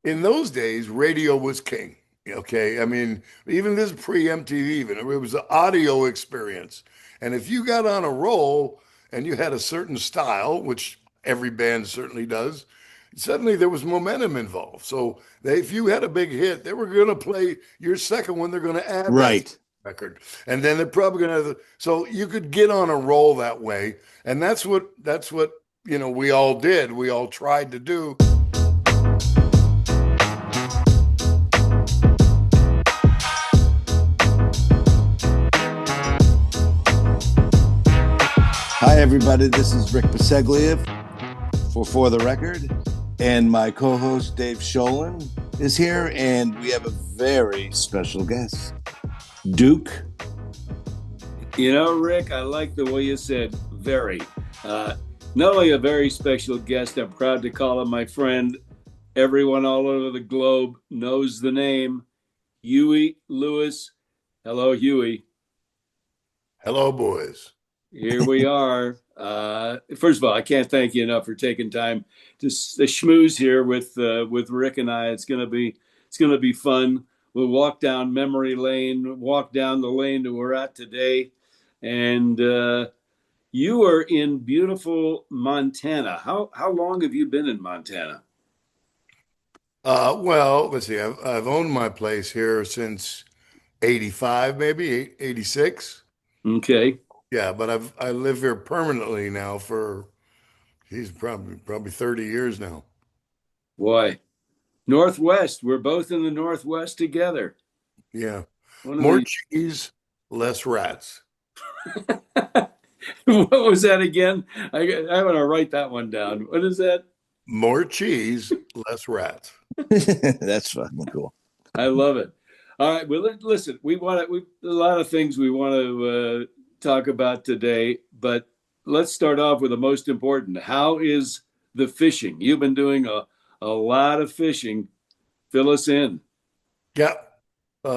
in those days, radio was king. Okay. I mean, even this pre-MTV, even it was the audio experience. And if you got on a roll and you had a certain style, which every band certainly does, suddenly there was momentum involved. So if you had a big hit, they were going to play your second one. They're going to add that Right. record, and then they're probably going to. So you could get on a roll that way, and that's what we all did. We all tried to do. Hi, everybody. This is Rick Bisceglia for the Record, and my co-host Dave Sholin is here, and we have a very special guest, Duke. You know, Rick, I like the way you said very. Not only a very special guest, I'm proud to call him my friend. Everyone all over the globe knows the name, Huey Lewis. Hello, Huey. Hello, boys. Here we are. First of all, I can't thank you enough for taking time to schmooze here with Rick and I. It's gonna be fun. We'll walk down memory lane, walk down the lane that we're at today, and you are in beautiful Montana. How long have you been in Montana? Well, let's see. I've owned my place here since 85, maybe 86. Okay. Yeah, but I live here permanently now for he's probably 30 years now. Boy, Northwest. We're both in the Northwest together. Yeah. One of More the cheese, less rats. what was that again? I want to write that one down. What is that? More cheese, less rats. That's fucking cool. I love it. All right. Well, listen. We a lot of things we want to talk about today, but let's start off with the most important. How is the fishing? You've been doing a lot of fishing. Fill us in. Yeah.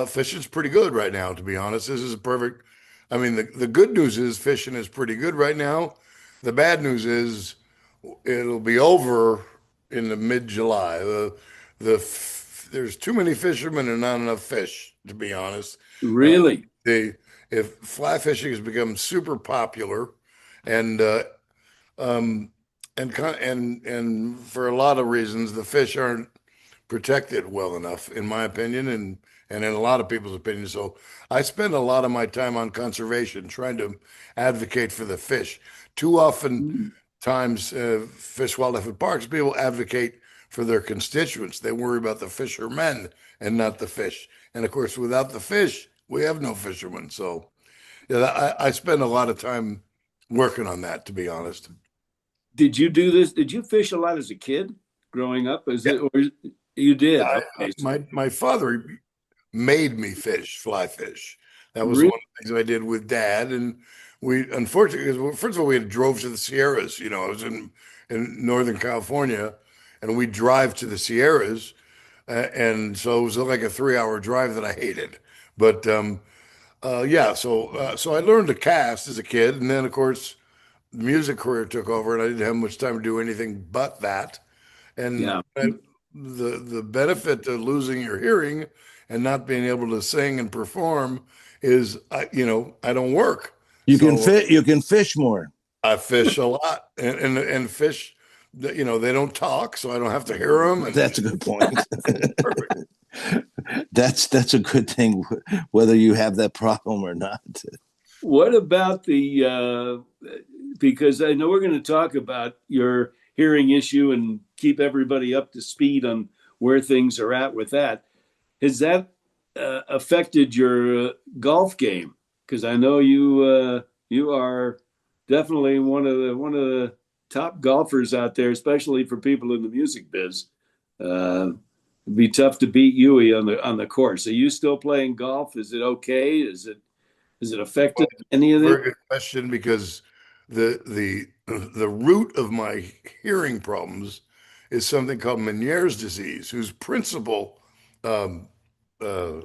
Fishing's pretty good right now, to be honest. This is perfect. I mean, the good news is fishing is pretty good right now. The bad news is it'll be over in the mid-July. There's too many fishermen and not enough fish, to be honest. Uh, Really? they if fly fishing has become super popular, and um, and for a lot of reasons, the fish aren't protected well enough, in my opinion, and in a lot of people's opinion. So I spend a lot of my time on conservation, trying to advocate for the fish. Too often Mm. times, fish wildlife and parks people advocate for their constituents. They worry about the fishermen and not the fish. And of course, without the fish, we have no fishermen. So yeah, I spend a lot of time working on that, to be honest. Did you do this? Did you fish a lot as a kid growing up? Is Yeah, it or you did? I Okay. my father made me fish, fly fish. That was Really? one of the things I did with dad. And we, unfortunately, 'cause, well, first of all, we had drove to the Sierras. I was in Northern California, and we drive to the Sierras. And so it was like a 3 hour drive that I hated. But yeah, so I learned to cast as a kid. And then, of course, the music career took over, and I didn't have much time to do anything but that. And Yeah. the benefit to losing your hearing and not being able to sing and perform is I don't work. You can So fit. You can fish more. I fish a lot, and fish, they don't talk, so I don't have to hear them, and That's a good point. it's perfect. That's a good thing, whether you have that problem or not. What about the because I know we're going to talk about your hearing issue and keep everybody up to speed on where things are at with that. Has that affected your golf game? Because I know you are definitely one of the top golfers out there, especially for people in the music biz. Uh, It'd be tough to beat Yui on the course. Are you still playing golf? Is it okay? Is it Well, affected any of it? very good question, because the root of my hearing problems is something called Meniere's disease, um, uh,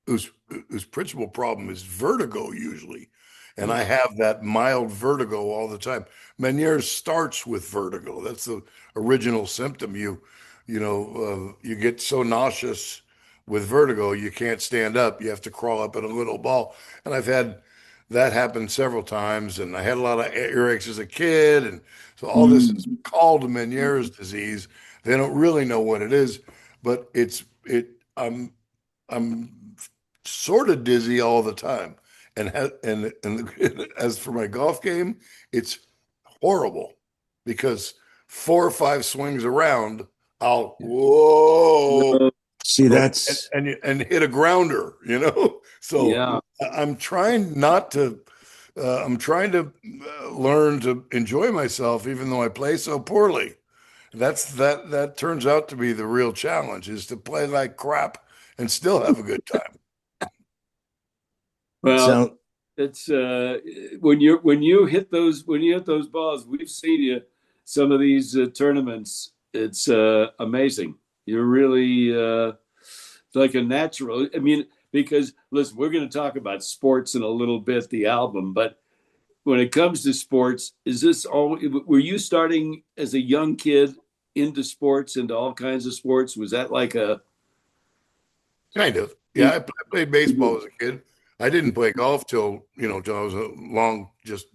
whose whose principal problem is vertigo usually. and I have that mild vertigo all the time. Meniere's starts with vertigo. That's the original symptom. You get so nauseous with vertigo, you can't stand up. You have to crawl up in a little ball. And I've had that happen several times, and I had a lot of earaches as a kid, and so all this is Mm. called Meniere's disease. They don't really know what it is, but I'm sort of dizzy all the time. And as for my golf game, it's horrible because 4 or 5 swings around, I'll whoa See, and that's and hit a grounder, you know. So Yeah. I'm trying not to. I'm trying to learn to enjoy myself, even though I play so poorly. That turns out to be the real challenge: is to play like crap and still have a good time. Well, sound. it's when you hit those balls, we've seen you some of these tournaments. It's amazing. You're really like a natural. I mean, because listen, we're going to talk about sports in a little bit, the album, but when it comes to sports, is this all? Were you starting as a young kid into sports, into all kinds of sports? Was that like a Kind of. Yeah, I played baseball as a kid. I didn't play golf till I was just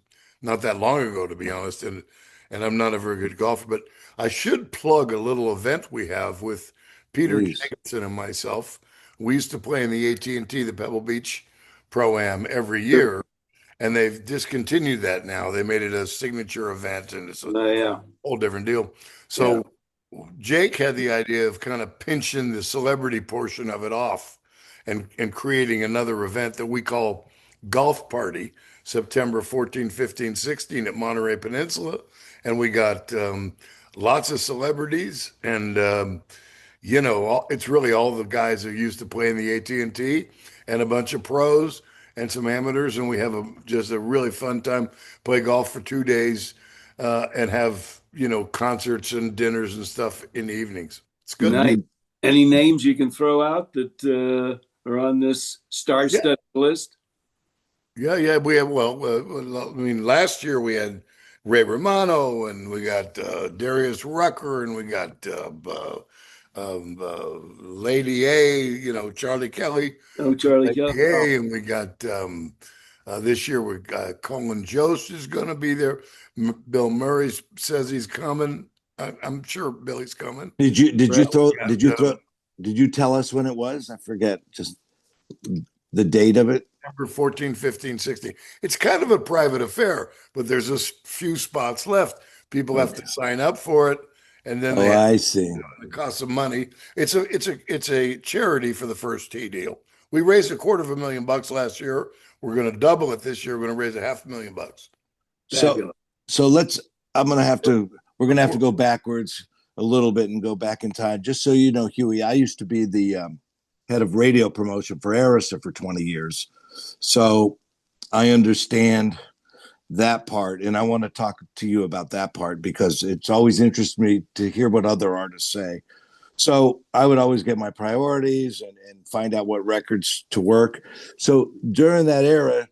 not that long ago, to be honest. And I'm not a very good golfer, but I should plug a little event we have with Peter Please. Jacobson and myself. We used to play in the AT&T, the Pebble Beach Pro-Am every year, and they've discontinued that now. They made it a signature event, and it's a Yeah, whole different deal. yeah, So Jake had the idea of kind of pinching the celebrity portion of it off and creating another event that we call Golf Party, September 14, 15, 16 at Monterey Peninsula. And we got lots of celebrities and it's really all the guys who used to play in the AT&T and a bunch of pros and some amateurs. And we have just a really fun time, play golf for 2 days and have, concerts and dinners and stuff in the evenings. It's good. nice. Would Any names you can throw out that are on this Yeah. star-studded list? Yeah. Yeah. We have, I mean, last year we had Ray Romano and we got Darius Rucker and we got Lady A, Charlie Kelly. Oh, Charlie Kelly. Oh, Yay, and we got this year we got Colin Jost is going to be there. Bill Murray says he's coming. I'm sure Billy's coming. did you right. throw We did got you throw did you tell us when it was? I forget just the date of it. September 14, 15, 16. It's kind of a private affair, but there's a few spots left. People have Okay. to sign up for it, and then Oh, I see. it costs some money. It's a charity for the first tee deal. We raised $250,000 last year. We're going to double it this year. We're going to raise $500,000. So Fabulous. so let's I'm gonna have to we're gonna have to go backwards a little bit and go back in time. Just so you know, Huey, I used to be the head of radio promotion for Arista for 20 years. So I understand that part, and I want to talk to you about that part because it's always interests me to hear what other artists say. So I would always get my priorities and find out what records to work. So during that era,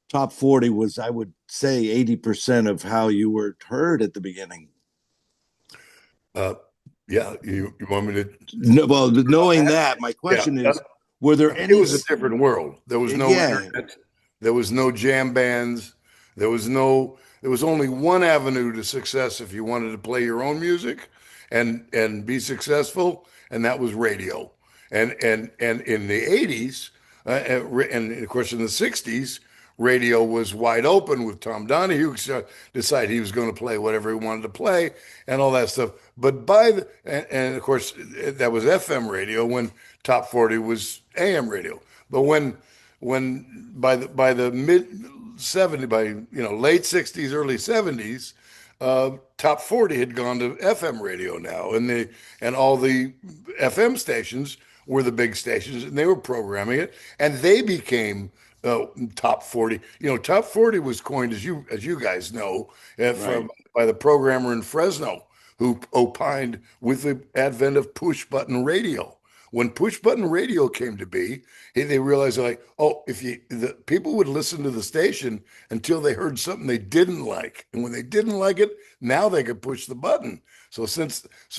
top 40 was, I would say, 80% of how you were heard at the beginning. Uh, yeah, you want me to? No, well, knowing that, my Yeah, question is, were there it any? was a different world. There was no Yeah, internet. There was no jam bands. There was only one avenue to success if you wanted to play your own music and be successful, and that was radio. And in the 80s, and of course in the 60s, radio was wide open with Tom Donahue decided he was going to play whatever he wanted to play and all that stuff. But and of course that was FM radio when top 40 was AM radio. But when by the mid 70 by late 60s early 70s, top 40 had gone to FM radio now, and all the FM stations were the big stations, and they were programming it, and they became top 40. Top 40 was coined, as you guys know, right. by the programmer in Fresno who opined with the advent of push button radio. when push button radio came to be, they realized like, oh, if the people would listen to the station until they heard something they didn't like, and when they didn't like it, now they could push the button. So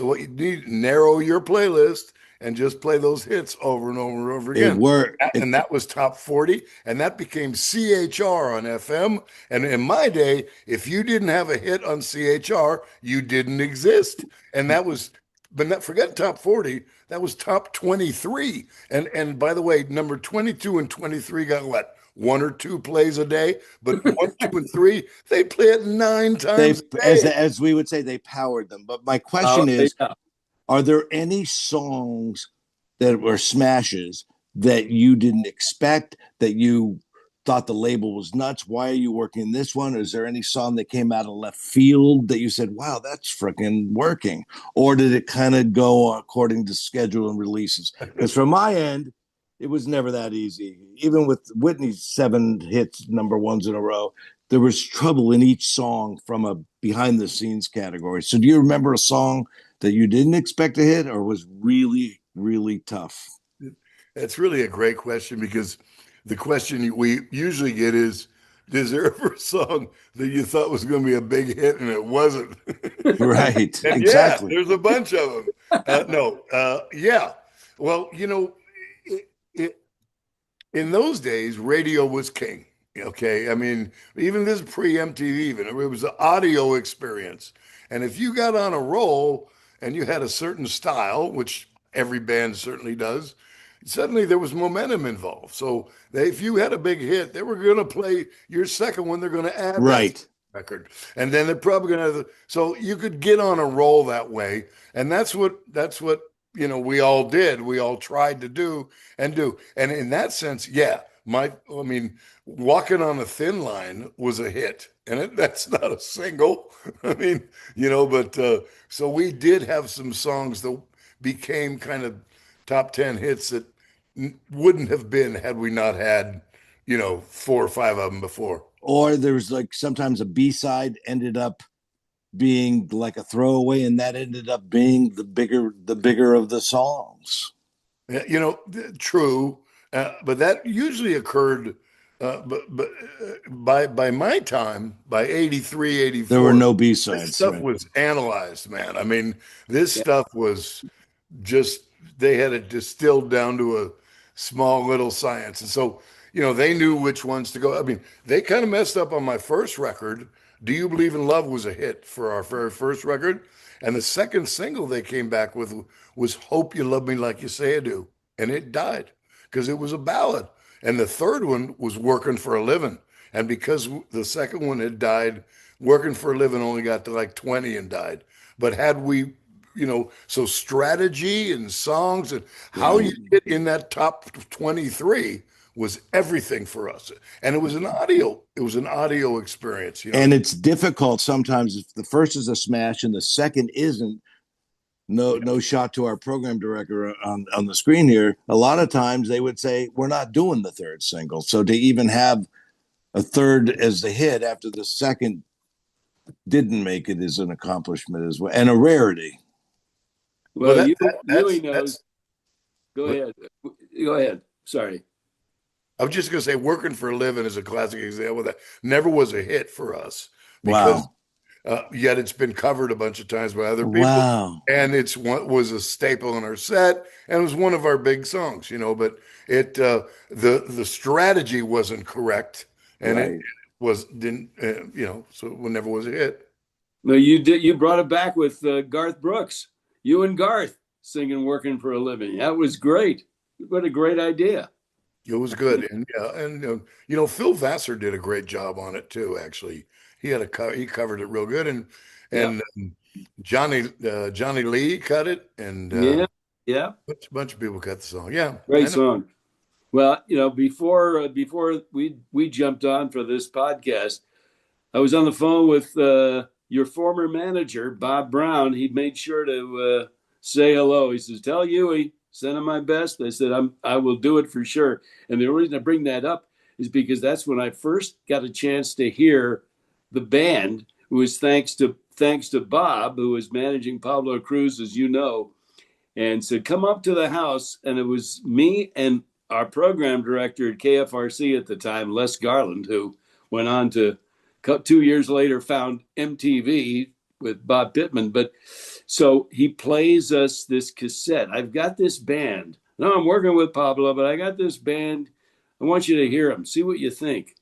what you need, narrow your playlist and just play those hits over and over and over It again. worked. And that was top 40, and that became CHR on FM. And in my day, if you didn't have a hit on CHR, you didn't exist. And that was, but not forget top 40, that was top 23. And by the way, number 22 and 23 got what? One or two plays a day, but one, two, and three, they play it 9 times a day. As we would say, they powered them. But my Oh, question is, yeah. are there any songs that were smashes that you didn't expect, that you thought the label was nuts? Why are you working this one? Is there any song that came out of left field that you said, wow, that's freaking working? Or did it kind of go according to schedule and releases? Because from my end, it was never that easy. Even with Whitney's 7 hits, number ones in a row, there was trouble in each song from a behind the scenes category. So do you remember a song that you didn't expect to hit or was really, really tough? That's really a great question, because the question we usually get is there ever a song that you thought was going to be a big hit and it wasn't? Right, And yeah, exactly. there's a bunch of them. No, yeah. Well, it, in those days, radio was king. Okay. I mean, even this pre-MTV, even it was the audio experience. And if you got on a roll and you had a certain style, which every band certainly does, suddenly there was momentum involved. So if you had a big hit, they were going to play your second one. They're going to add that Right. record, and then they're probably going to. So you could get on a roll that way, and that's what we all did. We all tried to do. And in that sense, yeah, I mean, walking on a thin line was a hit, and that's not a single. I mean, but so we did have some songs that became kind of top 10 hits that wouldn't have been had we not had, 4 or 5 of them before. Or there was like sometimes a B-side ended up being like a throwaway, and that ended up being the bigger of the songs. Yeah, true, but that usually occurred. But by my time, by 83, There were 84, no this B-sides, stuff right? was analyzed, man. I mean, this Yeah. stuff was just, they had it distilled down to a small little science. And so, they knew which ones to go. I mean, they kind of messed up on my first record. Do You Believe in Love was a hit for our very first record. And the second single they came back with was Hope You Love Me Like You Say I Do. And it died because it was a ballad. And the third one was Working for a Living. And because the second one had died, Working for a Living only got to like 20 and died. But had we, so strategy and songs and how Right. you get in that top 23 was everything for us. And it was an audio experience. And it's difficult sometimes if the first is a smash and the second isn't. No shot to our program director on the screen here. A lot of times they would say we're not doing the third single. So to even have a third as the hit after the second didn't make it is an accomplishment as well, and a rarity. Well, Well, Huey knows. that's Go what ahead. Go ahead. Sorry. I was just going to say. Working for a Living is a classic example that never was a hit for us because Wow. yet it's been covered a bunch of times by other people, Wow. and was a staple in our set, and it was one of our big songs. But it the strategy wasn't correct, and it Right. was didn't so it never was a hit. No, you did. You brought it back with Garth Brooks. You and Garth singing "Working for a Living." That was great. What a great idea. It was good, and yeah, and Phil Vassar did a great job on it too. Actually, he covered it real good, and Yeah. and Johnny Lee cut it, and Yeah. Yeah. bunch of people cut the song. Yeah, I Great know. song. Well, before we jumped on for this podcast, I was on the phone with your former manager, Bob Brown. He made sure to say hello. He says, "Tell Huey, send him my best." I said, I will do it for sure. And the reason I bring that up is because that's when I first got a chance to hear the band. It was thanks to Bob, who was managing Pablo Cruz, as you know. and said, "Come up to the house." And it was me and our program director at KFRC at the time, Les Garland, who went on to 2 years later found MTV with Bob Pittman. But so he plays us this cassette. I've got this band. No, I'm working with Pablo, but I got this band. I want you to hear them. See what you think.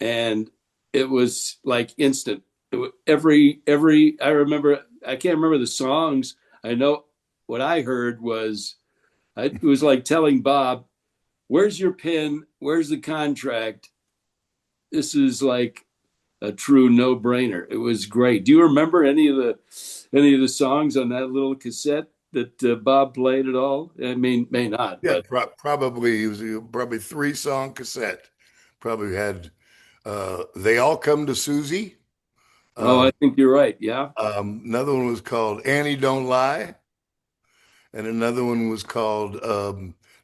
And it was like instant. Every I remember. I can't remember the songs. I know what I heard was it was like telling Bob, "Where's your pen? Where's the contract? This is like a true no-brainer." It was great. Do you remember any of the songs on that little cassette that Bob played at all? I mean, may not, Yeah, but probably it was probably 3 song cassette. Probably had They All Come to Susie. oh, I Um, think you're right. Yeah. Another one was called Annie Don't Lie, and another one was called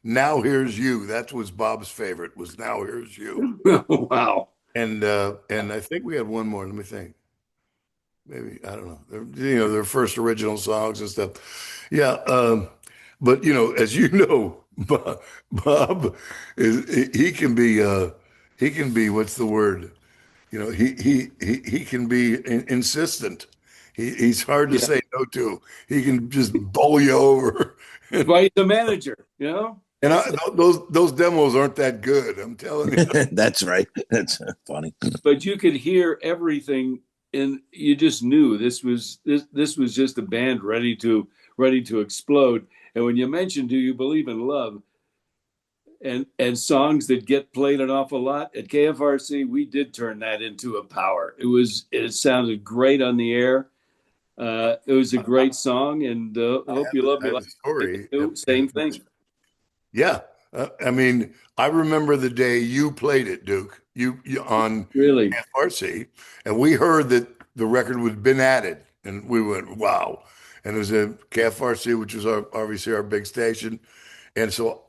Now Here's You. That was Bob's favorite. Was Now Here's You, Wow. and I think we had one more. Let me think. Maybe I don't know. Their first original songs and stuff. Yeah, but as you know, Bob is he can be what's the word? He can be insistent. He's hard to Yeah. say no to. He can just bowl you over. Well, he's a manager, you know? And That's those demos aren't that good. I'm telling you. That's right. That's funny. but you could hear everything and you just knew this was just a band ready to explode. And when you mentioned "Do You Believe in Love" and songs that get played an awful lot at KFRC, we did turn that into a power. It sounded great on the air. It was a great song, and I hope you love I me have like a I story. do. Same thing. Yeah. I mean, I remember the day you played it, Duke, you on Really. RC, and we heard that the record had been added, and we went, wow. And it was a KFRC, which was obviously our big station. And so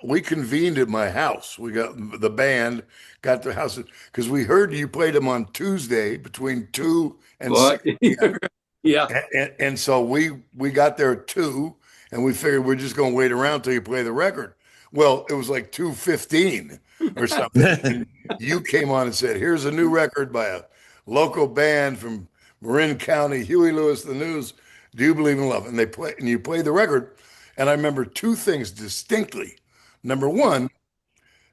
we convened at my house. We got the band, got the house, because we heard you played them on Tuesday between 2 and What? 6 p.m. Yeah. And so we got there at 2, and we figured we're just going to wait around till you play the record. Well, it was like 2:15 or something, and you came on and said, "Here's a new record by a local band from Marin County, Huey Lewis, the News. Do you believe in love?" And you played the record, and I remember 2 things distinctly. Number one,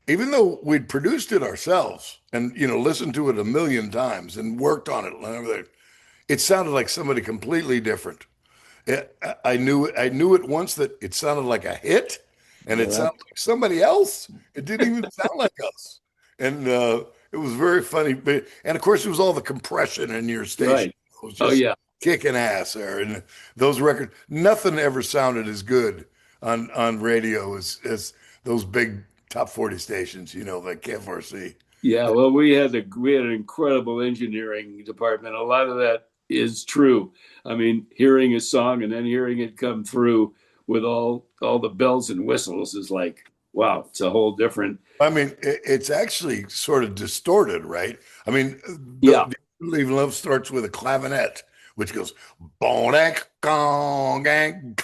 even though we'd produced it ourselves and listened to it a million times and worked on it and everything, it sounded like somebody completely different. I knew it once that it sounded like a hit, and it Yeah, sounded like somebody else. It didn't even sound like us, and it was very funny. And of course, it was all the compression in your station. Right. It was Oh just yeah. kicking ass there, and those records. Nothing ever sounded as good on radio as those big top 40 stations. Like KFRC. Yeah. Well, we had an incredible engineering department. A lot of that is true. I mean, hearing a song and then hearing it come through with all the bells and whistles is like, wow, it's a whole different. I mean, it's actually sort of distorted, right? I mean, Yeah. the Leave Love starts with a clavinet, which goes bonek gong gang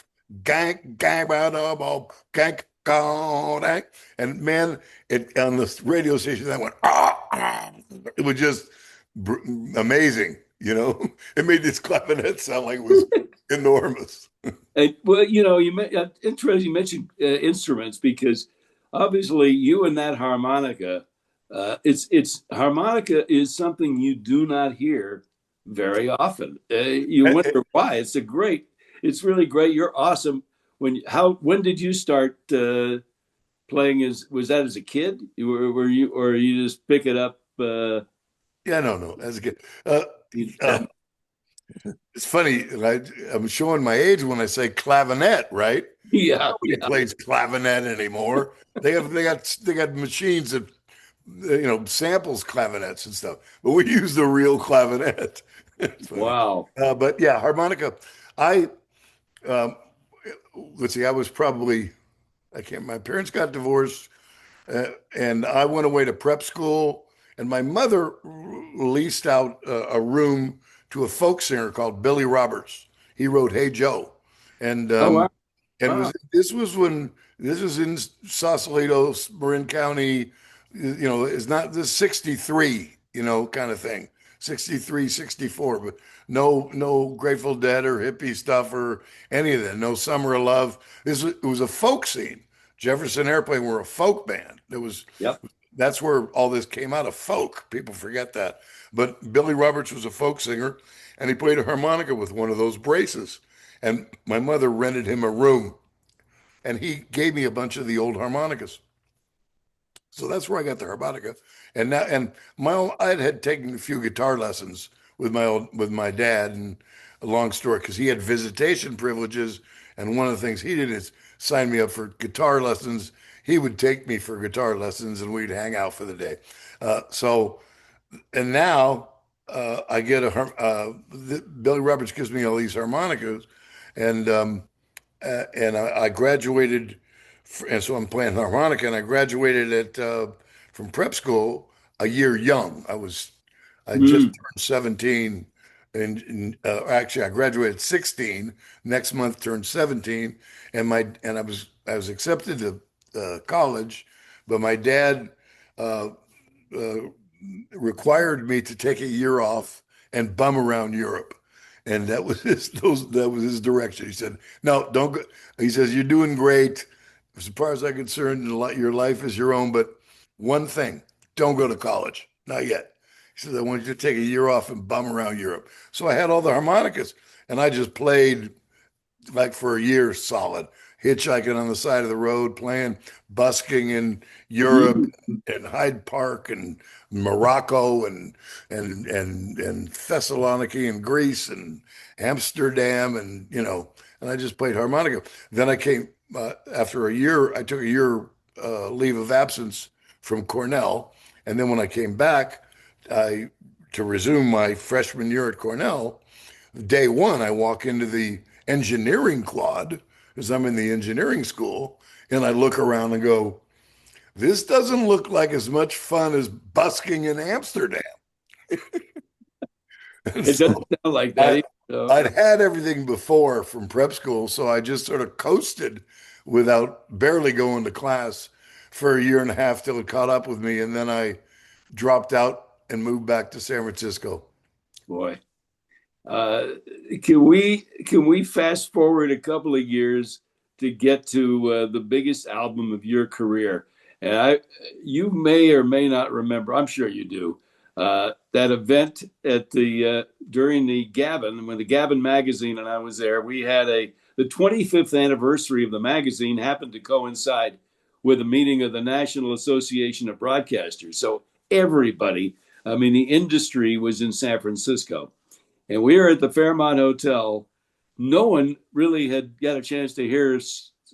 gang gang ba da bo gang gong dang. And man, it on the radio station that went it was just amazing. It made this clavinet sound like it was enormous. Well, interesting you mentioned instruments because obviously you and that harmonica, it's harmonica is something you do not hear very often. You wonder why. It's really great. You're awesome. When did you start playing? Was that as a kid? Were you or you just pick it up? Yeah, no, as a kid. Um, It's funny, right? I'm showing my age when I say clavinet, right? Yeah, Nobody yeah, plays clavinet anymore. They got machines that samples clavinets and stuff, but we use the real clavinet. It's funny. wow. But yeah, harmonica. I um, let's see. I was probably I can't. My parents got divorced, and I went away to prep school, and my mother leased out a room to a folk singer called Billy Roberts. He wrote "Hey Joe," and Oh wow. And Wow. this was in Sausalito, Marin County, it's not the 63, kind of thing. 63, 64, but no Grateful Dead or hippie stuff or any of that. No Summer of Love. It was a folk scene. Jefferson Airplane were a folk band. Yep. That's where all this came out of, folk. People forget that. But Billy Roberts was a folk singer, and he played a harmonica with one of those braces. And my mother rented him a room, and he gave me a bunch of the old harmonicas. So that's where I got the harmonica. And I had taken a few guitar lessons with my dad, and a long story because he had visitation privileges, and one of the things he did is sign me up for guitar lessons. He would take me for guitar lessons, and we'd hang out for the day. So and now I get Billy Roberts gives me all these harmonicas, and I graduated, and so I'm playing harmonica, and I graduated from prep school a year young. I just Mm. turned 17, actually I graduated 16. Next month turned 17, I was accepted to college, but my dad uh, uh, required me to take a year off and bum around Europe. And that was his direction. He said, "No, don't go." He says, "You're doing great. As far as I'm concerned, your life is your own, but one thing, don't go to college. Not yet." He says, "I want you to take a year off and bum around Europe." So I had all the harmonicas, and I just played like for a year solid, hitchhiking on the side of the road, playing, busking in Europe Mm. and Hyde Park and Morocco and Thessaloniki and Greece and Amsterdam, and I just played harmonica. Then I came after a year. I took a year leave of absence from Cornell, and then when I came back, I to resume my freshman year at Cornell. Day one, I walk into the engineering quad because I'm in the engineering school, and I look around and go, "This doesn't look like as much fun as busking in Amsterdam." And It doesn't so sound like that I, either. So, I'd had everything before from prep school, so I just sort of coasted without barely going to class for a year and a half till it caught up with me, and then I dropped out and moved back to San Francisco. boy, uh, can we fast forward a couple of years to get to the biggest album of your career? And you may or may not remember. I'm sure you do. That event at the during the Gavin, when the Gavin magazine and I was there, we had the 25th anniversary of the magazine happened to coincide with a meeting of the National Association of Broadcasters. So everybody, I mean, the industry was in San Francisco, and we were at the Fairmont Hotel. No one really had got a chance to hear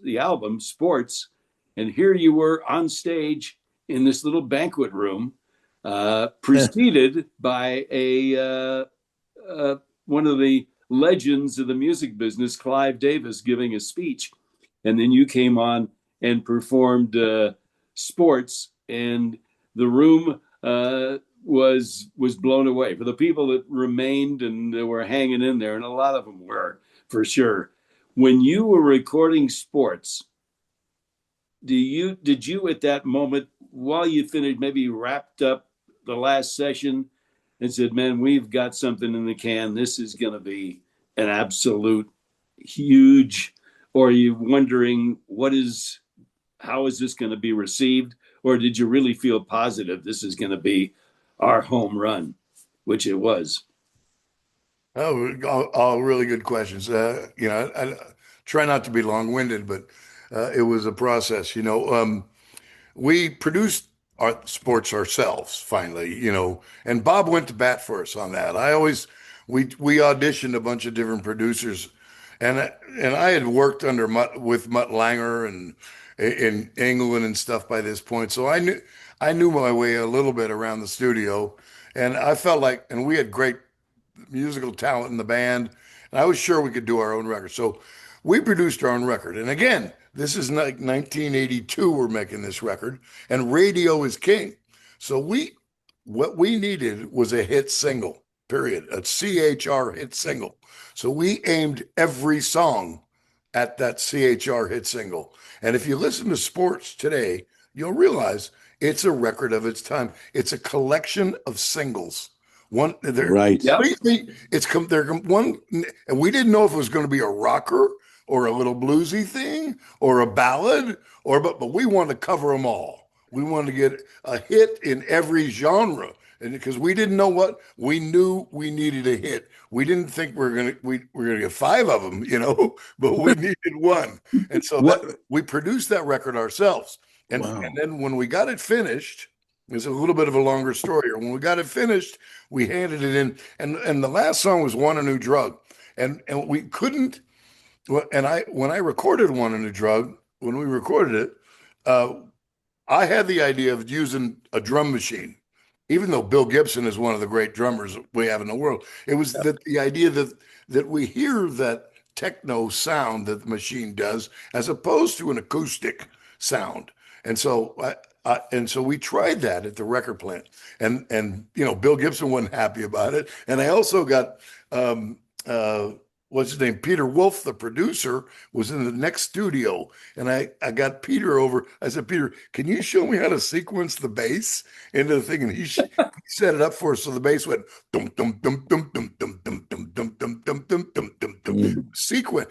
the album Sports, and here you were on stage in this little banquet room, preceded by a one of the legends of the music business, Clive Davis, giving a speech, and then you came on and performed Sports, and the room was blown away for the people that remained and were hanging in there, and a lot of them were for sure. When you were recording Sports, did you at that moment, while you finished, maybe wrapped up the last session, and said, "Man, we've got something in the can. This is going to be an absolute huge," or are you wondering how is this going to be received? Or did you really feel positive this is going to be our home run, which it was? Oh, all really good questions. I try not to be long-winded, but it was a process. We produced our sports ourselves finally, and Bob went to bat for us on that. We auditioned a bunch of different producers, and I had worked with Mutt Langer and in England and stuff by this point, so I knew my way a little bit around the studio, and I felt like, and we had great musical talent in the band, and I was sure we could do our own record. So we produced our own record. And again, this is like 1982. We're making this record, and radio is king. So what we needed was a hit single. Period. A CHR hit single. So we aimed every song at that CHR hit single. And if you listen to sports today, you'll realize it's a record of its time. It's a collection of singles. One, they're Right. Yep. completely, they're one, and we didn't know if it was going to be a rocker or a little bluesy thing or a ballad but we wanted to cover them all. We wanted to get a hit in every genre. And because we didn't know what we knew we needed a hit. We didn't think we were gonna get five of them, but we needed one. And so that What? we produced that record ourselves. And Wow. then when we got it finished, it's a little bit of a longer story. When we got it finished, we handed it in, and the last song was "Want a New Drug," and we couldn't. And I when I recorded "Want a New Drug," when we recorded it, uh, I had the idea of using a drum machine, even though Bill Gibson is one of the great drummers we have in the world. It was that the idea that we hear that techno sound that the machine does, as opposed to an acoustic sound. And so and so we tried that at the record plant, and Bill Gibson wasn't happy about it. And I also got um, uh, what's his name? Peter Wolf, the producer, was in the next studio. And I got Peter over. I said, Peter, can you show me how to sequence the bass into the thing? And he set it up for us. So the bass went dum dum dum dum dum dum dum dum dum dum dum dum dum dum dum Mm. sequence.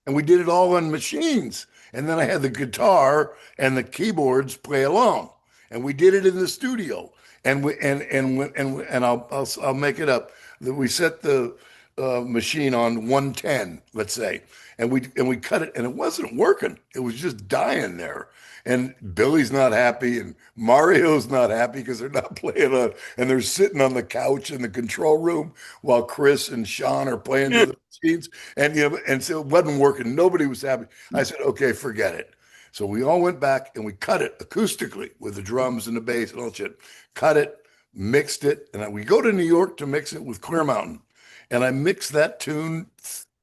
And we did it all on machines. And then I had the guitar and the keyboards play along. And we did it in the studio. And I'll make it up that we set the machine on 110, let's say, and we cut it, and it wasn't working. It was just dying there. And Billy's not happy, and Mario's not happy because they're not playing on, and they're sitting on the couch in the control room while Chris and Sean are playing to the machines. And so it wasn't working. Nobody was happy. I said, okay, forget it. So we all went back and we cut it acoustically with the drums and the bass and all that shit. Cut it, mixed it, and we go to New York to mix it with Clear Mountain. And I mixed that tune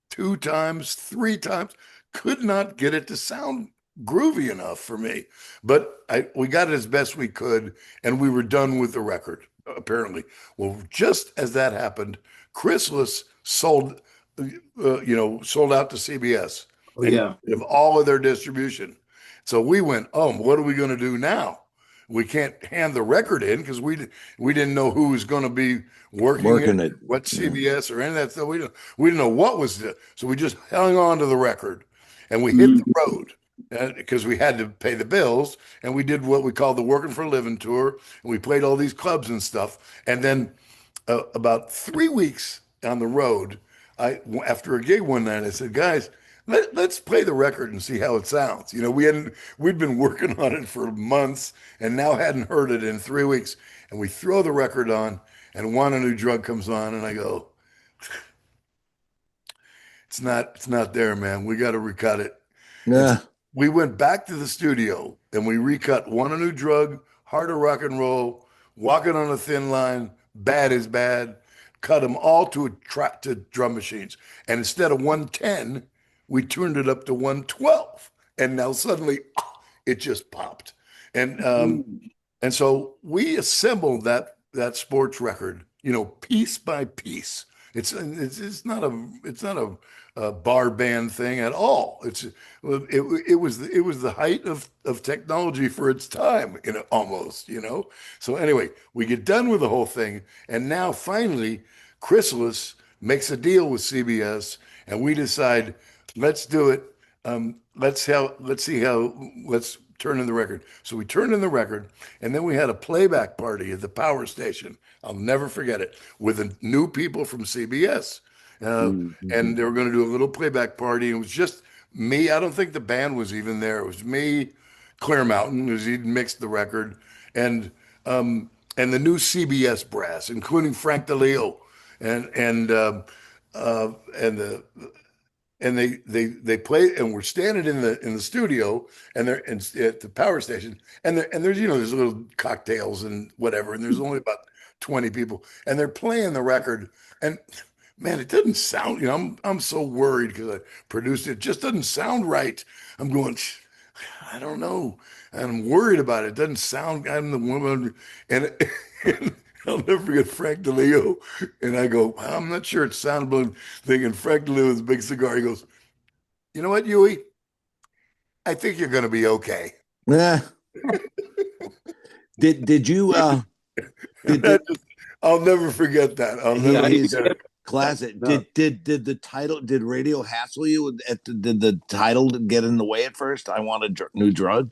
two times, three times, could not get it to sound groovy enough for me. But we got it as best we could, and we were done with the record, apparently. Well, just as that happened, Chrysalis sold out to CBS Oh, and yeah. of all of their distribution. So we went, oh, what are we going to do now? We can't hand the record in because we didn't know who was going to be working it, Working it. what Yeah. CBS or any of that stuff. We didn't know what was the, so we just hung on to the record and we hit Mm. the road because we had to pay the bills, and we did what we called the Working for a Living tour, and we played all these clubs and stuff. And then about 3 weeks on the road, after a gig one night, I said, guys, let's play the record and see how it sounds. We'd been working on it for months and now hadn't heard it in 3 weeks. And we throw the record on, and Want a New Drug comes on, and I go, it's not there, man. We got to recut it. And so Yeah. we went back to the studio and we recut Want a New Drug, Heart of Rock and Roll, Walking on a Thin Line, Bad is Bad, cut them all to drum machines. And instead of 110, we turned it up to 112. And now suddenly it just popped. And Mm. and so we assembled that sports record, piece by piece. It's not a bar band thing at all. It was the height of technology for its time, almost. So anyway, we get done with the whole thing, and now finally, Chrysalis makes a deal with CBS, and we decide, let's do it. Let's turn in the record. So we turned in the record, and then we had a playback party at the power station. I'll never forget it, with the new people from CBS. And Mhm. they were going to do a little playback party. And it was just me. I don't think the band was even there. It was me, Clear Mountain, because he'd mixed the record, and and the new CBS brass, including Frank DeLeo, and and uh, and the they play, and we're standing in the studio, and they're at the power station, and there's little cocktails and whatever, and there's only about 20 people, and they're playing the record, and man, it doesn't sound, I'm so worried because I produced it. It just doesn't sound right. I'm going, I don't know, and I'm worried about it. It doesn't sound. I'm the woman, and I'll never forget Frank DeLeo. And I go, I'm not sure it's soundable thing. And Frank DeLeo with a big cigar. He goes, you know what, Huey? I think you're going to be okay. Yeah. Did you And did I'll never forget that. I'll Yeah, never he's forget it. classic? no, Did the title, did radio hassle you did the title get in the way at first? I want a new drug.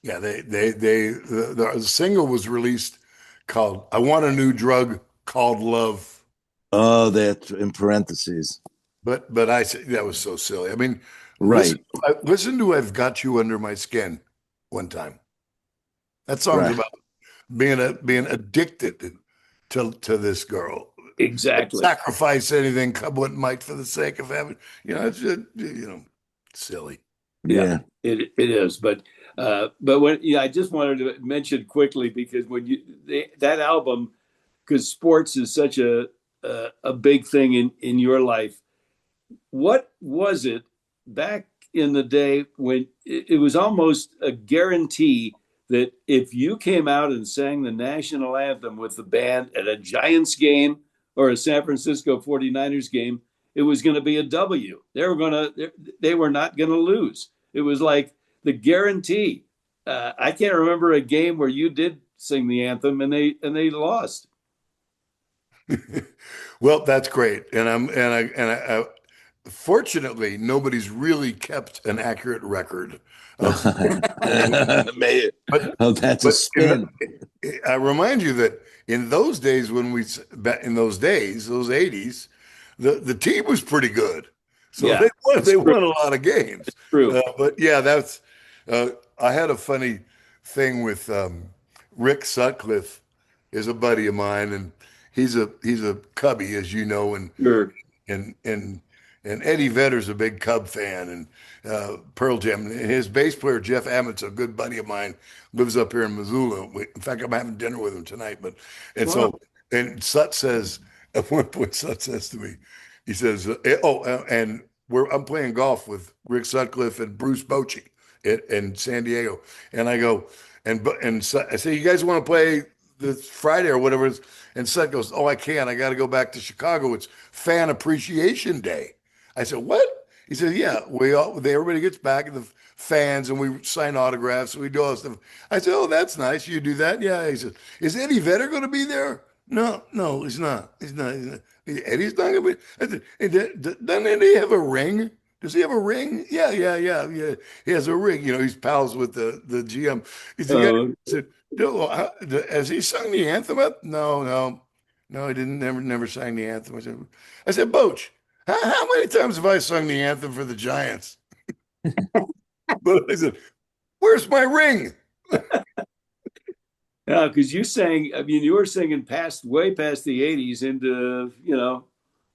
Yeah, the single was released called "I Want a New Drug Called Love," Oh, that's in parentheses. but I said that was so silly. I mean, listen, Right. listen to "I've Got You Under My Skin" one time. That song's Right. about being addicted to this girl. exactly. Sacrifice anything, come what might, for the sake of having, it's just, silly. Yeah, Yeah. it is. But when I just wanted to mention quickly because when that album, because sports is such a big thing in your life. What was it back in the day when it was almost a guarantee that if you came out and sang the national anthem with the band at a Giants game or a San Francisco 49ers game, it was going to be a W. They were not going to lose. It was like the guarantee. I can't remember a game where you did sing the anthem and they lost. Well, that's great, fortunately, nobody's really kept an accurate record of. May- But oh, that's a but spin. I remind you that in those days in those days, those 80s, the team was pretty good, so Yeah, it's they true. won a lot of games. True. But yeah, that's I had a funny thing with Rick Sutcliffe, is a buddy of mine, and he's a Cubby, as you know, Sure. and and and Eddie Vedder's a big Cub fan, and Pearl Jam. And his bass player Jeff Ammett's a good buddy of mine, lives up here in Missoula. In fact, I'm having dinner with him tonight. But and Wow. so and Sut says at one point, Sut says to me, he says, and I'm playing golf with Rick Sutcliffe and Bruce Bochy in San Diego, and I go I say, you guys want to play this Friday or whatever it is? And Seth goes, oh, I can't. I got to go back to Chicago. It's Fan Appreciation Day. I said, what? He said, yeah, everybody gets back, and the fans, and we sign autographs, and we do all this stuff. I said, oh, that's nice. You do that? Yeah. He said, is Eddie Vedder going to be there? No, no, he's not. He's not. He's not. Eddie's not going to be. I said, "Hey, doesn't Eddie have a ring? Does he have a ring? Yeah, yeah, yeah, yeah. He has a ring. He's pals with the GM. He said, yeah. Uh, I said, no, has he sung the anthem up? No, no, no, he didn't. Never sang the anthem. I said, Boach, how many times have I sung the anthem for the Giants? But I said, where's my ring? Yeah, because you sang, I mean, you were singing way past the 80s into,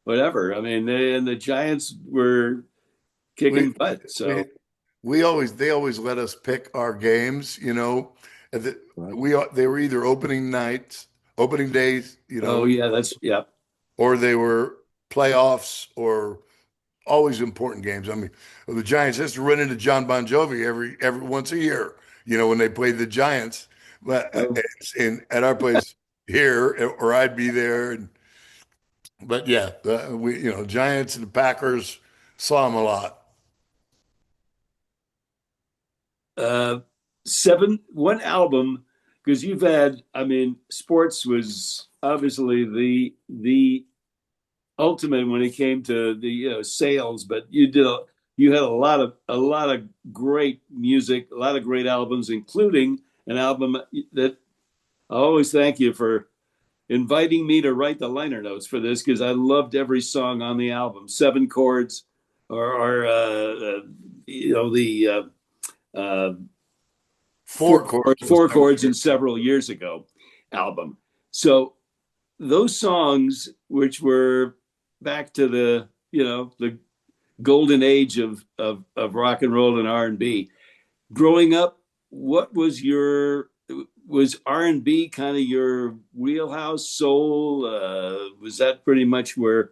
whatever. I mean, and the Giants were We, kicking butt. we, So, they always let us pick our games, and Right. they were either opening days, oh, yeah, yeah. or they were playoffs or always important games. I mean, the Giants has to run into John Bon Jovi every once a year, when they played the Giants. But Oh, at our place here, or I'd be there. But yeah, we Giants and the Packers saw them a lot. uh, one album, because I mean, sports was obviously the ultimate when it came to the sales, but you had a lot of great music, a lot of great albums, including an album that I always thank you for inviting me to write the liner notes for this because I loved every song on the album. Seven chords, or the uh, Four chords was four number chords two. in several years ago album. So those songs, which were back to the golden age of rock and roll and R&B. Growing up, what was R&B kind of your wheelhouse? Soul, was that pretty much where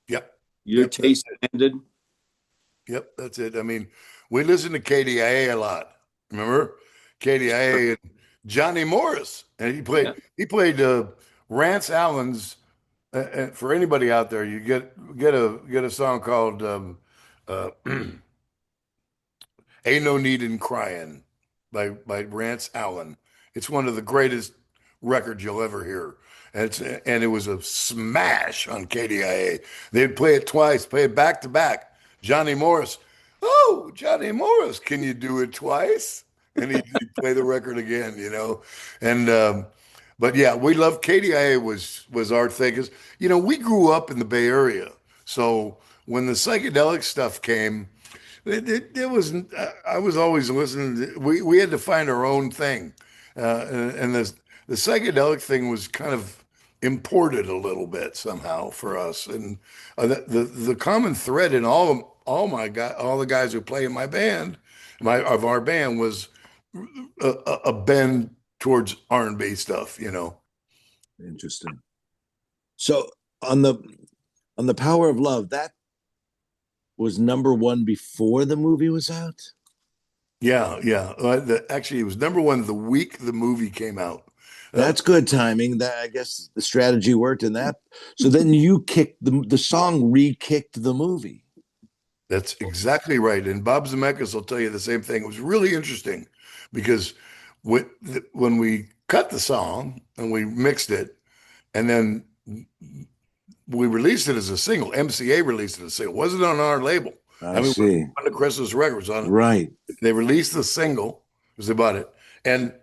Yep, your yep, taste ended? yep. That's it. I mean, we listened to KDIA a lot. Remember KDIA and Johnny Morris, and Yeah. he played Rance Allen's. For anybody out there, you get a song called uh, "Ain't No Need in Crying" by Rance Allen. It's one of the greatest records you'll ever hear. And it was a smash on KDIA. They'd play it twice, play it back to back. Johnny Morris, oh, Johnny Morris, can you do it twice? And he'd play the record again, you know. And but yeah, we love KDIA was our thing. 'Cause, you know, we grew up in the Bay Area, so when the psychedelic stuff came, it was I was always listening. We had to find our own thing, and the psychedelic thing was kind of imported a little bit somehow for us. And the common thread in all the guys who play in my band, of our band, was a bend towards R&B stuff. You know. Interesting. So on the Power of Love, that was number one before the movie was out. Yeah, yeah. Actually, it was number one the week the movie came out. Uh, That's good timing. That, I guess the strategy worked in that. So then you kicked the song re-kicked the movie. That's exactly right. And Bob Zemeckis will tell you the same thing. It was really interesting because when we cut the song and we mixed it, and then we released it as a single, MCA released it as a single. It wasn't on our label. I I mean, we're see. on the Christmas Records on it. Right. They released the single because they bought it, and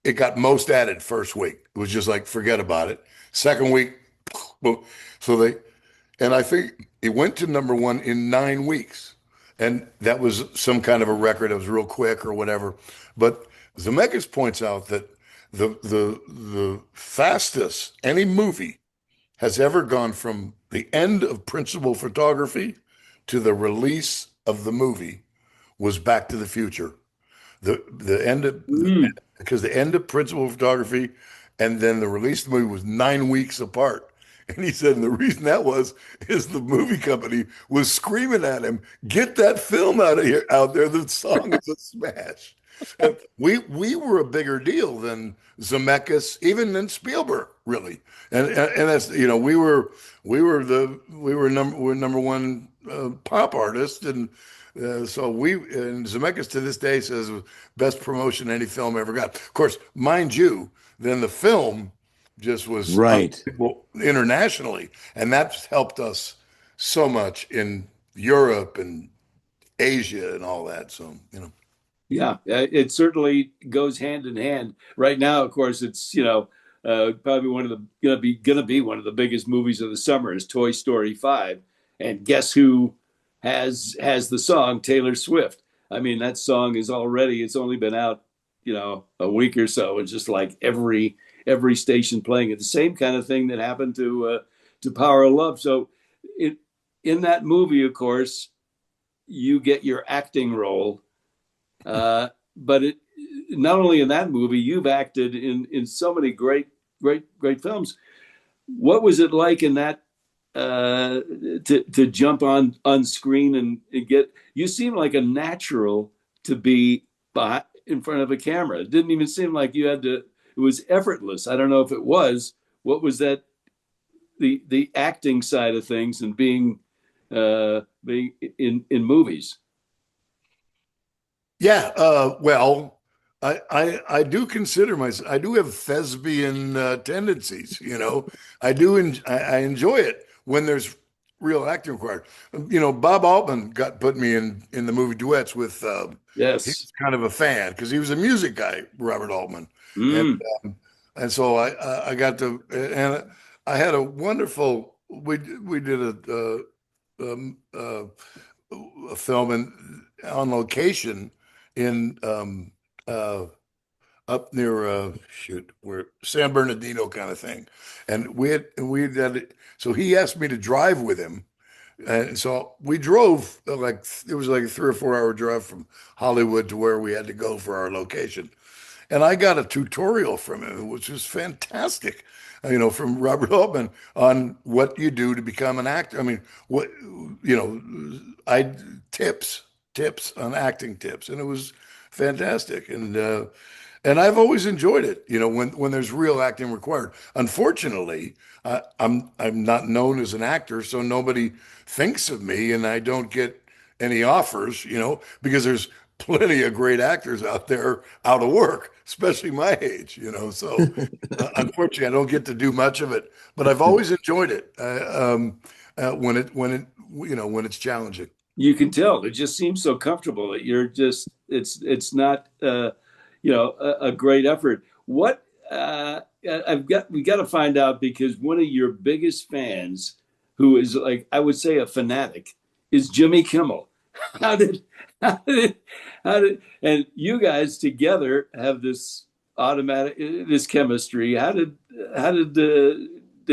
it got most added first week. It was just like forget about it. Second week, boom. So and I think it went to number one in 9 weeks, and that was some kind of a record. It was real quick or whatever. But Zemeckis points out that the fastest any movie has ever gone from the end of principal photography to the release of the movie was Back to the Future. The end of Mm. because the end of principal photography and then the release of the movie was 9 weeks apart. And he said, and the reason that was is the movie company was screaming at him, "Get that film out of here, out there! The song is a smash." And we were a bigger deal than Zemeckis, even than Spielberg, really. And that's we're number one pop artist, and so and Zemeckis to this day says best promotion any film ever got. Of course, mind you, then the film just was Right. unbelievable internationally, and that's helped us so much in Europe and Asia and all that. So Yeah, it certainly goes hand in hand. Right now, of course, it's probably one of the gonna be one of the biggest movies of the summer is Toy Story 5, and guess who has the song? Taylor Swift. I mean, that song is already it's only been out a week or so. It's just like every station playing it. The same kind of thing that happened to Power of Love. So in that movie, of course, you get your acting role but not only in that movie, you've acted in so many great films. What was it like in that to jump on screen and get? You seem like a natural to be in front of a camera. It didn't even seem like you had to. It was effortless. I don't know if it was. What was that? The acting side of things and being in movies. yeah. Well, I do consider myself. I do have thespian tendencies. I enjoy it when there's real acting required. Bob Altman put me in the movie duets with. He Yes. was kind of a fan because he was a music guy, Robert Altman, and Mm. and so I got to and I had a wonderful. We did a film on location in up near where San Bernardino kind of thing, and we had it. So he asked me to drive with him, and so we drove like it was like a 3 or 4 hour drive from Hollywood to where we had to go for our location. And I got a tutorial from him, which was fantastic, from Robert Altman on what you do to become an actor. I mean, I tips on acting tips, and it was fantastic. And and I've always enjoyed it, when there's real acting required. Unfortunately, I'm not known as an actor, so nobody thinks of me, and I don't get any offers, because there's plenty of great actors out there out of work, especially my age. So unfortunately, I don't get to do much of it, but I've always enjoyed it when it's challenging. You can tell it just seems so comfortable that you're just it's not a great effort. What we got to find out, because one of your biggest fans, who is, like, I would say, a fanatic, is Jimmy Kimmel. How did how did and you guys together have this automatic this chemistry? Did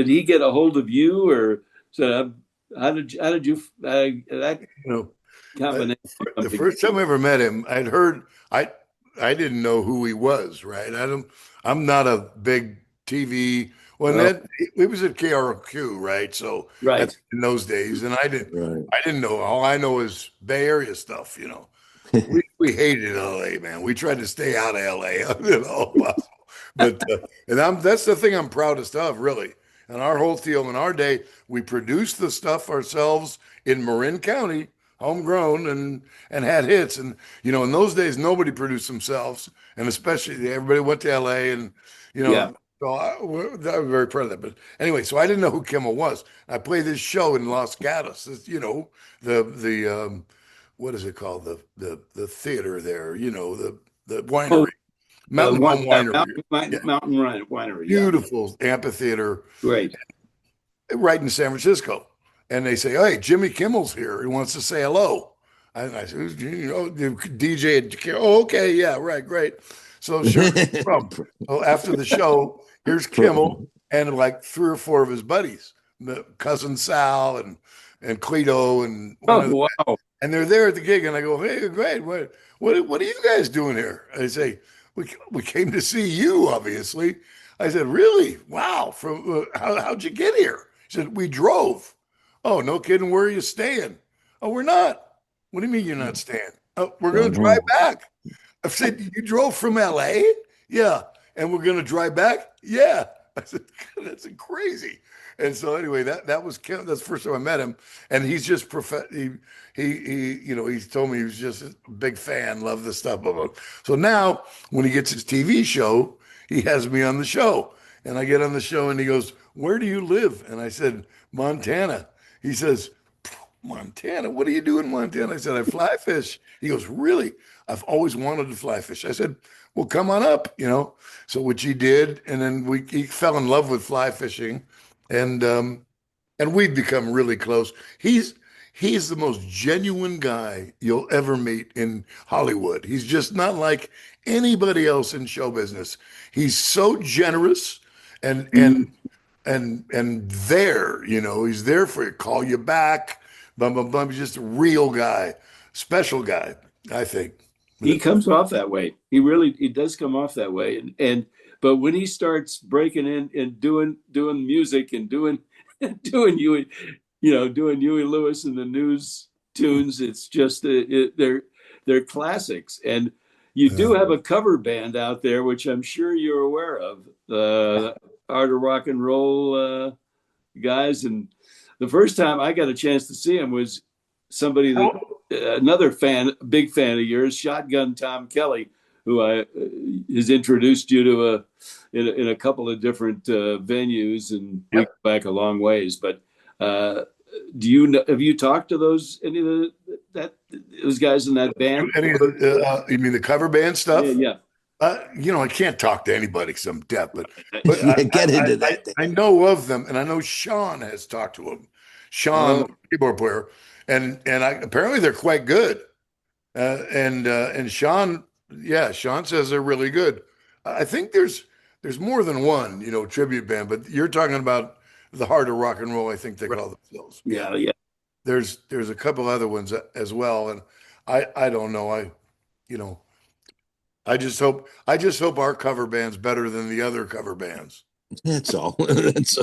he get a hold of you, or so? How did you that You know, uh, combination come the together? first time I ever met him, I didn't know who he was, right? I'm not a big TV. Well, and Oh, then he was at KRQ, right? So right. in those days, and Right. I didn't know. All I know is Bay Area stuff. We hated LA, man. We tried to stay out of LA, all possible. But that's the thing I'm proudest of, really. And our whole deal in our day, we produced the stuff ourselves in Marin County, homegrown, and had hits. And in those days, nobody produced themselves, and especially everybody went to LA, and you Yeah. know. So I'm very proud of that. But anyway, so I didn't know who Kimmel was. I played this show in Los Gatos. The what is it called? The theater there, the Oh, winery, Mountain Home Winery. Yeah, Mountain Winery. Yeah. beautiful amphitheater Great. right in San Francisco. And they say, "Hey, Jimmy Kimmel's here. He wants to say hello." I said, the DJ. Oh, okay, yeah, right, great. So sure, no problem. So after the show, here's Kimmel and like three or four of his buddies, cousin Sal and Cleto and one of Oh, wow. and they're there at the gig, and I go, "Hey, great! What are you guys doing here?" They say, "We came to see you, obviously." I said, "Really? Wow! From how'd you get here?" He said, "We drove." "Oh, no kidding. Where are you staying?" "Oh, we're not." "What do you mean you're not staying?" "Oh, we're going to drive Oh, back." I said, "You drove from LA?" "Yeah." "And we're going to drive back?" "Yeah." I said, "God, that's crazy." And so anyway, that was Kim. That's the first time I met him, and he's just he told me he was just a big fan, loved the stuff of him. So now when he gets his TV show, he has me on the show, and I get on the show, and he goes, "Where do you live?" And I said, "Montana." He says, "Montana? What do you do in Montana?" I said, "I fly fish." He goes, "Really? I've always wanted to fly fish." I said, "Well, come on up." So which he did, and then he fell in love with fly fishing, and we've become really close. He's the most genuine guy you'll ever meet in Hollywood. He's just not like anybody else in show business. He's so generous and and Mm. and he's there for you, call you back, bum bum bum. He's just a real guy, special guy, I think. He comes off that way. He does come off that way. And but when he starts breaking in and doing music and doing doing doing Huey Lewis and the news tunes, it's just they're classics. And you do Uh, have a cover band out there, which I'm sure you're aware of, the Art of Rock and Roll guys. And the first time I got a chance to see him was somebody that another big fan of yours, Shotgun Tom Kelly, who has introduced you to in a couple of different venues, and we go yep. back a long ways. But uh, do you know, have you talked to any of those guys in that band? You mean the cover band Yeah, stuff? yeah, I can't talk to anybody because I'm deaf, but yeah, get into that. I know of them, and I know Sean has talked to them. Sean, oh, the keyboard player, and apparently they're quite good. And Sean, yeah, Sean says they're really good. I think there's more than one, tribute band, but you're talking about the Heart of Rock and Roll. I think they right. call themselves. Yeah, Yeah, yeah. there's a couple other ones as well, and I don't know. You know. I just hope our cover band's better than the other cover bands. That's all. That's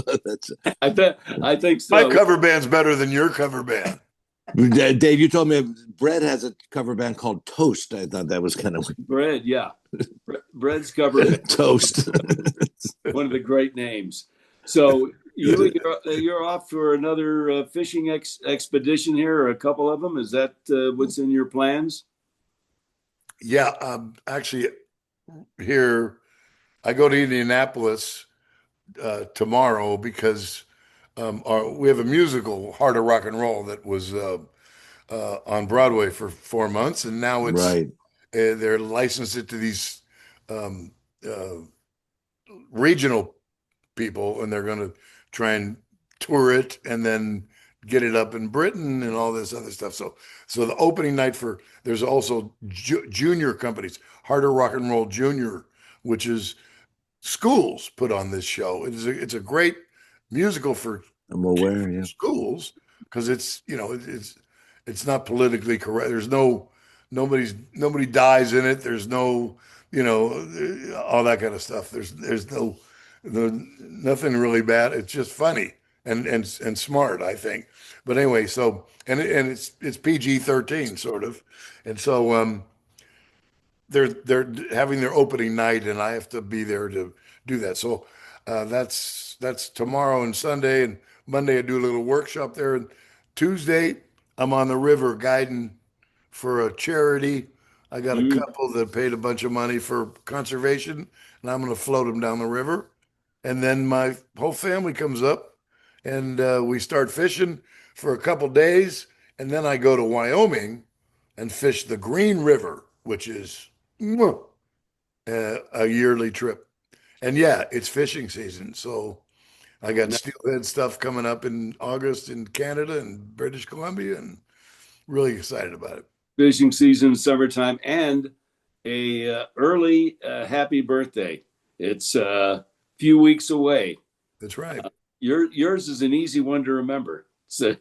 I think My so. cover band's better than your cover band. Dave, you told me Brett has a cover band called Toast. I thought that was kind of Bread, yeah. bread's covered. Toast. One of the great names. So you're off for another fishing expedition here, or a couple of them. Is that what's in your plans? Yeah, actually, here I go to Indianapolis tomorrow because we have a musical, Heart of Rock and Roll, that was on Broadway for 4 months, and now it's Right. they're licensed it to these um, uh, regional people, and they're going to try and tour it and then get it up in Britain and all this other stuff. So the opening night for there's also junior companies, Harder Rock and Roll Junior, which is schools put on this show. It's a great musical for I'm aware. Yeah. schools because it's not politically correct. There's nobody dies in it. There's no all that kind of stuff. There's nothing really bad. It's just funny and smart, I think. But anyway, so it's PG-13 sort of, and so they're having their opening night, and I have to be there to do that. So that's tomorrow and Sunday, and Monday I do a little workshop there, and Tuesday I'm on the river guiding for a charity. I got a Mm. couple that paid a bunch of money for conservation, and I'm going to float them down the river. And then my whole family comes up, and we start fishing for a couple days, and then I go to Wyoming and fish the Green River, which is a yearly trip. And yeah, it's fishing season, so I got steelhead stuff coming up in August in Canada and British Columbia, and really excited about it. Fishing season, summertime, and a early happy birthday. It's a few weeks away. That's right. Yours is an easy one to remember. It's the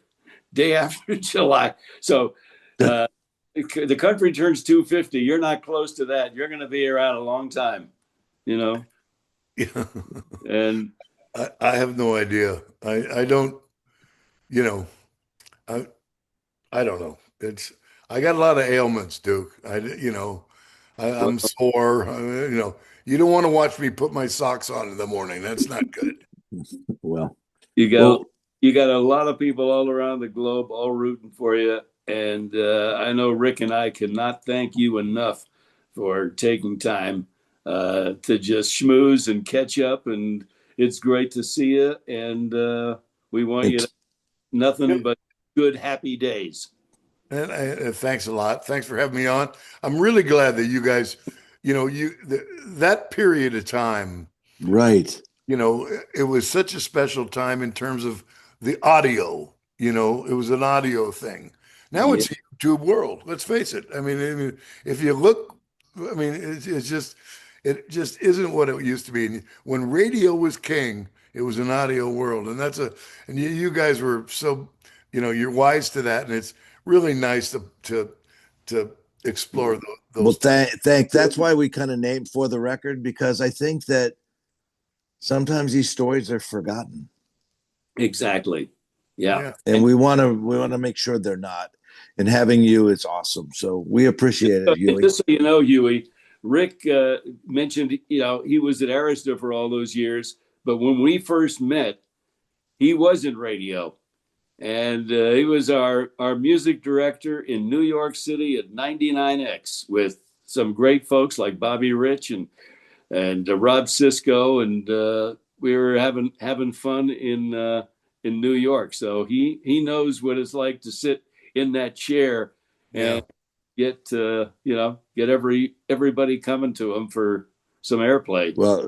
day after July. So the country turns 250. You're not close to that. You're going to be around a long time, you know. Yeah. And I have no idea. I don't, you know, I I don't know. I got a lot of ailments, Duke. I'm sore. You don't want to watch me put my socks on in the morning. That's not good. Well, you got well, you got a lot of people all around the globe all rooting for you. And I know Rick and I cannot thank you enough for taking time to just schmooze and catch up. And it's great to see you. And we want you to nothing but good, happy days. And thanks a lot. Thanks for having me on. I'm really glad that you guys, that period of time, right. it was such a special time in terms of the audio. It was an audio thing. Now Yeah, it's a YouTube world. Let's face it. I mean, if you look, I mean, it just isn't what it used to be. When radio was king, it was an audio world, and and you guys were so, you're wise to that, and it's really nice to explore Well, those. that's why we kind of named For the Record, because I think that sometimes these stories are forgotten, exactly. Yeah. Yeah. and we want to make sure they're not. And having you is awesome. So we appreciate it, Huey. Just so you know, Huey, Rick mentioned, he was at Arista for all those years, but when we first met, he was in radio. And he was our music director in New York City at 99X with some great folks like Bobby Rich and Rob Cisco, and we were having fun in New York. So he knows what it's like to sit in that chair Yeah. and get everybody coming to him for some airplay. Well,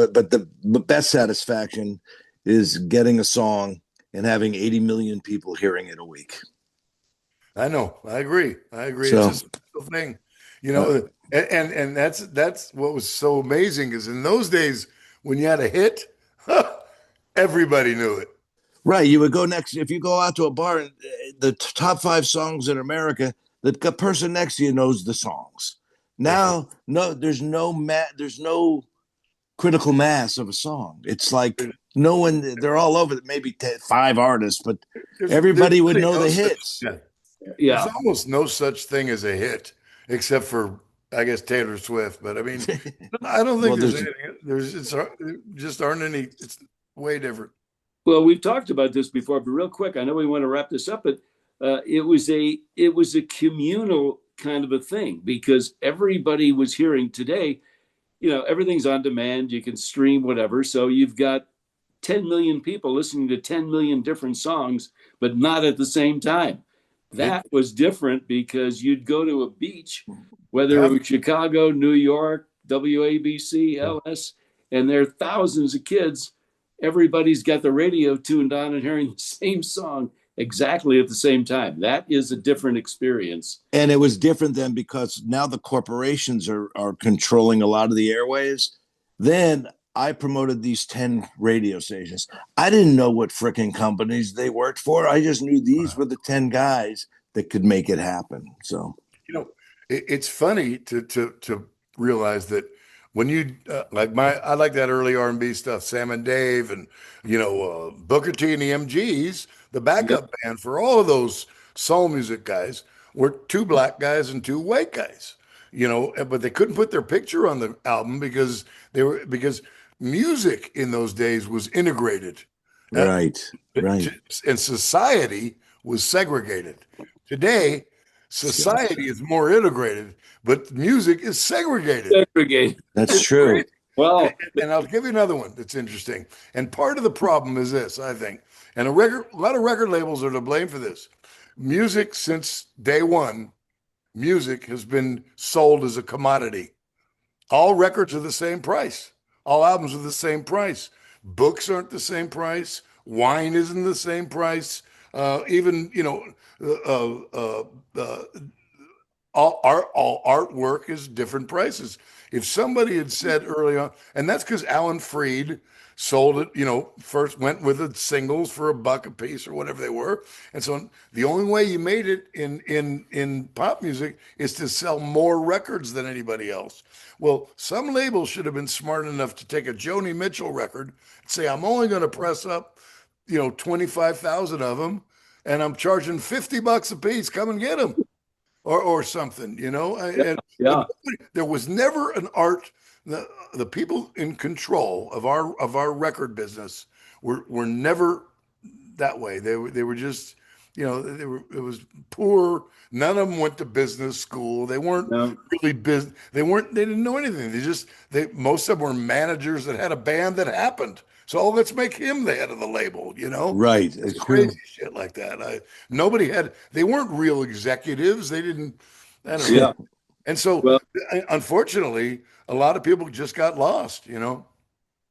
but the best satisfaction is getting a song and having 80 million people hearing it a week. I know. I agree. So, It's a special thing, and that's what was so amazing is in those days when you had a hit, everybody knew it. right, you would go next if you go out to a bar and the top 5 songs in America, the person next to you knows the songs. Now, no, there's no critical mass of a song. It's like no one, they're all over. Maybe 5 artists, but everybody would know the hits. Yeah. Yeah. There's almost no such thing as a hit except for I guess Taylor Swift, but I mean, I don't think Well, there's there's anything. There's just aren't any. It's way different. Well, we've talked about this before, but real quick, I know we want to wrap this up, but it was a communal kind of a thing because everybody was hearing today. Everything's on demand. You can stream whatever. So you've got 10 million people listening to 10 million different songs, but not at the same time. It That was different because you'd go to a beach, whether it half was Chicago, New York, WABC, LS, and there are thousands of kids. Everybody's got the radio tuned on and hearing the same song exactly at the same time. That is a different experience. and it was different then because now the corporations are controlling a lot of the airwaves. Then I promoted these 10 radio stations. I didn't know what freaking companies they worked for. I just knew these were the 10 guys that could make it happen. So you know, it's funny to realize that when you I like that early R&B stuff, Sam and Dave, and Booker T and the MGs, the Yep. backup band for all of those soul music guys were two black guys and two white guys. But they couldn't put their picture on the album because music in those days was integrated. Uh, right, right. and society was segregated. Today, society is more integrated, but music is segregated. Segregate. That's It's true. crazy. Well, And I'll give you another one that's interesting. And part of the problem is this, I think, and a lot of record labels are to blame for this. Music since day one, music has been sold as a commodity. All records are the same price. All albums are the same price. Books aren't the same price. Wine isn't the same price. Even uh, uh, uh, all artwork is different prices. If somebody had said early on, and that's because Alan Freed sold it, first went with the singles for $1 a piece or whatever they were. And so the only way you made it in pop music is to sell more records than anybody else. Well, some labels should have been smart enough to take a Joni Mitchell record and say, I'm only going to press up, 25,000 of them, and I'm charging $50 a piece. Come and get them, or something, yeah, But yeah. there was never an art. The people in control of our record business were never that way. They were just, it was poor. None of them went to business school. They weren't No, really business. They didn't know anything. Most of them were managers that had a band that happened. So let's make him the head of the label, Right. It's crazy shit like that. They weren't real executives. They didn't, I don't know. yeah. And so, Well, unfortunately, a lot of people just got lost.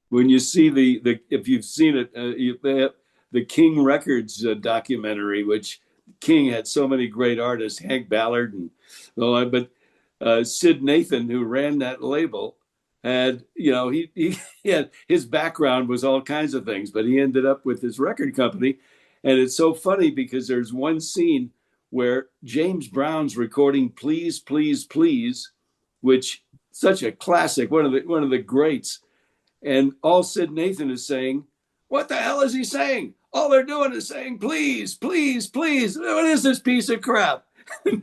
when you see the if you've seen it, they have the King Records documentary, which King had so many great artists, Hank Ballard and but Sid Nathan, who ran that label, had he had his background was all kinds of things, but he ended up with his record company, and it's so funny because there's one scene where James Brown's recording "Please, Please, Please," which such a classic, one of the greats, and all Sid Nathan is saying, what the hell is he saying? All they're doing is saying, please, please, please. What is this piece of crap?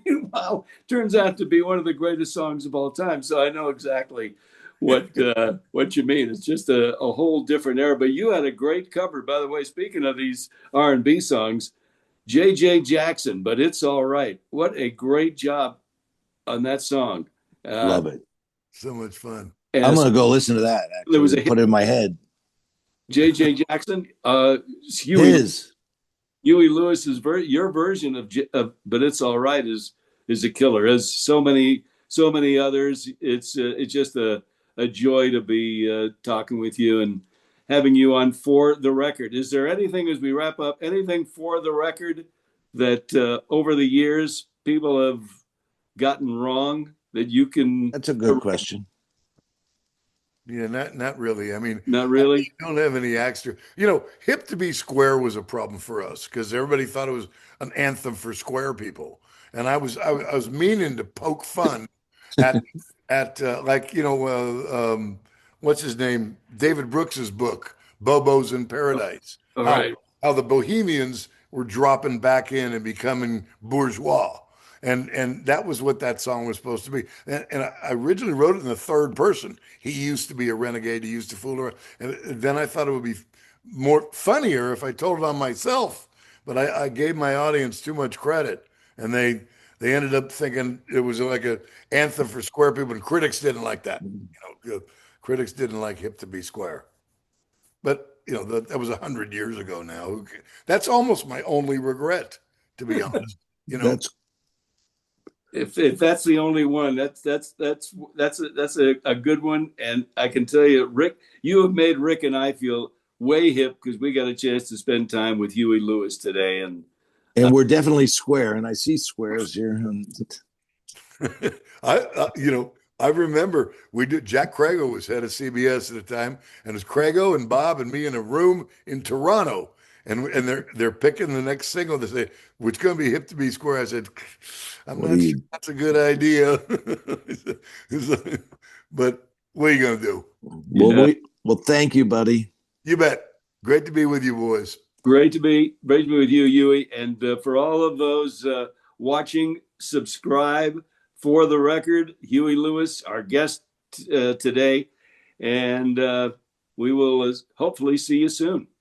Meanwhile, turns out to be one of the greatest songs of all time. So I know exactly what you mean. It's just a whole different era. But you had a great cover, by the way. Speaking of these R&B songs, J.J. Jackson, but it's all right. What a great job on that song. Uh, Love it. So much fun. I'm and going to go listen to that, there was actually. a hit, Put it in my head. J.J. Jackson, His. Huey Lewis's your version of "But It's All Right" is a killer. As so many others, it's just a joy to be talking with you and having you on For the Record. Is there anything as we wrap up? Anything for the record that over the years people have gotten wrong that you can That's a good question. Yeah, not really. I mean, not I really? don't have any extra. Hip to be square was a problem for us because everybody thought it was an anthem for square people, and I was meaning to poke fun at what's his name, David Brooks's book, Bobo's in Paradise. All How right. how the Bohemians were dropping back in and becoming bourgeois, And that was what that song was supposed to be. And I originally wrote it in the third person. He used to be a renegade. He used to fool around. And then I thought it would be more funnier if I told it on myself. But I gave my audience too much credit, and they ended up thinking it was like a anthem for square people. And critics didn't like that. Critics didn't like "Hip to Be Square." But that was 100 years ago now. That's almost my only regret, to be honest. That's If that's the only one, that's a good one. And I can tell you, Rick, you have made Rick and I feel way hip because we got a chance to spend time with Huey Lewis today. and we're definitely square, and I see squares here. I remember Jack Crago was head of CBS at the time, and it was Crago and Bob and me in a room in Toronto, and they're picking the next single. They say, "Which going to be Hip to Be Square?" I said, "I'm not sure that's a good idea." But what are you going to do? Well, well, thank you, buddy. You bet. Great to be with you, boys. Great to be with you, Huey. And for all of those watching, subscribe. For the record, Huey Lewis, our guest today, and we will hopefully see you soon.